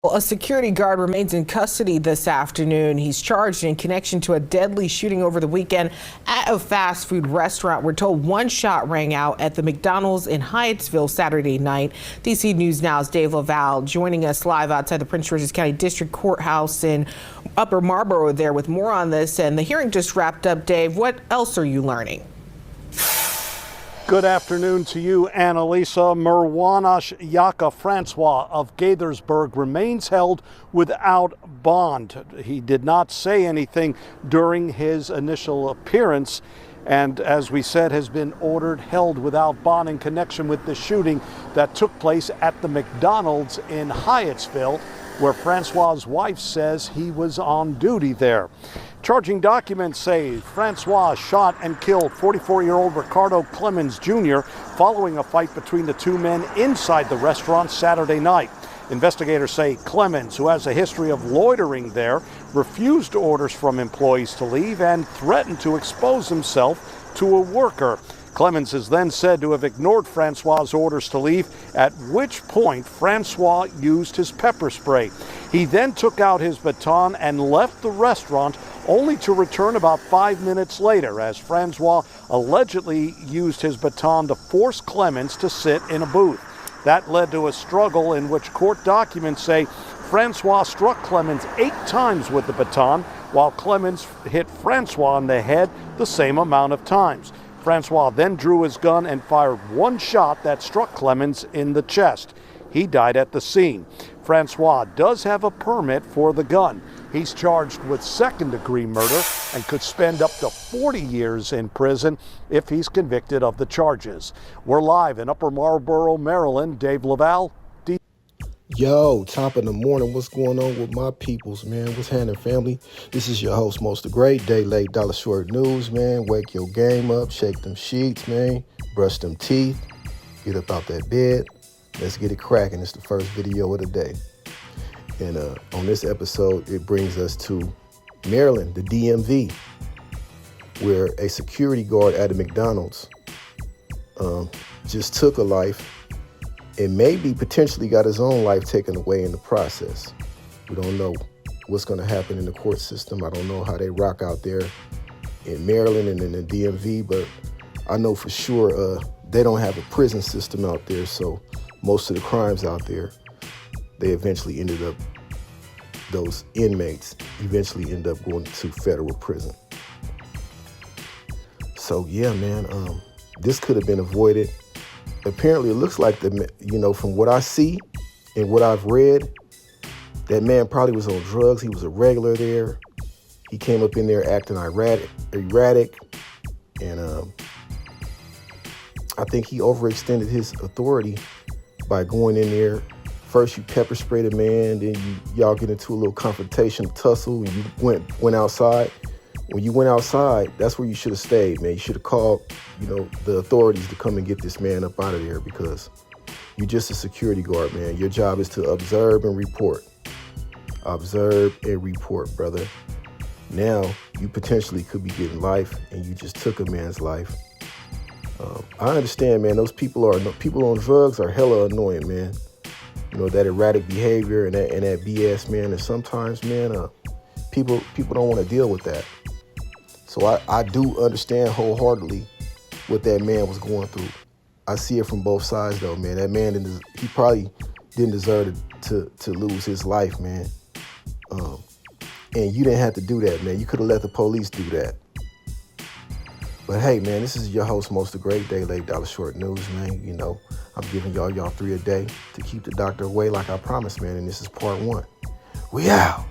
A security guard remains in custody this afternoon. He's charged in connection to a deadly shooting over the weekend at a fast food restaurant. We're told one shot rang out at the McDonald's in Hyattsville Saturday night. DC News Now's Dave Laval joining us live outside the Prince George's County District Courthouse in Upper Marlboro there with more on this. And the hearing just wrapped up. Dave, what else are you learning? Good afternoon to you, Annalisa. Merwanash Yaka Francois of Gaithersburg remains held without bond. He did not say anything during his initial appearance, and as we said, has been ordered held without bond in connection with the shooting that took place at the McDonald's in Hyattsville, where Francois's wife says he was on duty there. Charging documents say Francois shot and killed 44-year-old Ricardo Clemens Jr. following a fight between the two men inside the restaurant Saturday night. Investigators say Clemens, who has a history of loitering there, refused orders from employees to leave and threatened to expose himself to a worker. Clemens is then said to have ignored Francois's orders to leave, at which point Francois used his pepper spray. He then took out his baton and left the restaurant, only to return about 5 minutes later, as Francois allegedly used his baton to force Clemens to sit in a booth. That led to a struggle in which court documents say Francois struck Clemens 8 times with the baton, while Clemens hit Francois on the head the same amount of times. Francois then drew his gun and fired one shot that struck Clemens in the chest. He died at the scene. Francois does have a permit for the gun. He's charged with second-degree murder and could spend up to 40 years in prison if he's convicted of the charges. We're live in Upper Marlboro, Maryland. Dave Laval. Yo, top of the morning, what's going on with my peoples, man? What's happening, family? This is your host, Most the Great, Day Late, Dollar Short News, man. Wake your game up, shake them sheets, man. Brush them teeth, get up out that bed. Let's get it cracking. It's the first video of the day. And on this episode, it brings us to Maryland, the DMV, where a security guard at a McDonald's just took a life and maybe potentially got his own life taken away in the process. We don't know what's going to happen in the court system. I don't know how they rock out there in Maryland and in the DMV, but I know for sure they don't have a prison system out there, so most of the crimes out there, they eventually ended up, those inmates eventually end up going to federal prison. So yeah, man, this could have been avoided. Apparently, it looks like from what I see and what I've read, that man probably was on drugs. He was a regular there. He came up in there acting erratic, and I think he overextended his authority by going in there. First, you pepper spray the man, then y'all get into a little confrontation, tussle, and you went outside. When you went outside, that's where you should have stayed, man. You should have called, the authorities to come and get this man up out of there, because you're just a security guard, man. Your job is to observe and report. Observe and report, brother. Now, you potentially could be getting life, and you just took a man's life. I understand, man. Those people on drugs are hella annoying, man. That erratic behavior and that BS, man. And sometimes, man, people don't want to deal with that. So I do understand wholeheartedly what that man was going through. I see it from both sides, though, man. That man, he probably didn't deserve to lose his life, man. And you didn't have to do that, man. You could have let the police do that. But hey, man, this is your host, Most the Great, Day Late, Dollar Short News, man. I'm giving y'all 3 a day to keep the doctor away like I promised, man. And this is part 1. We out.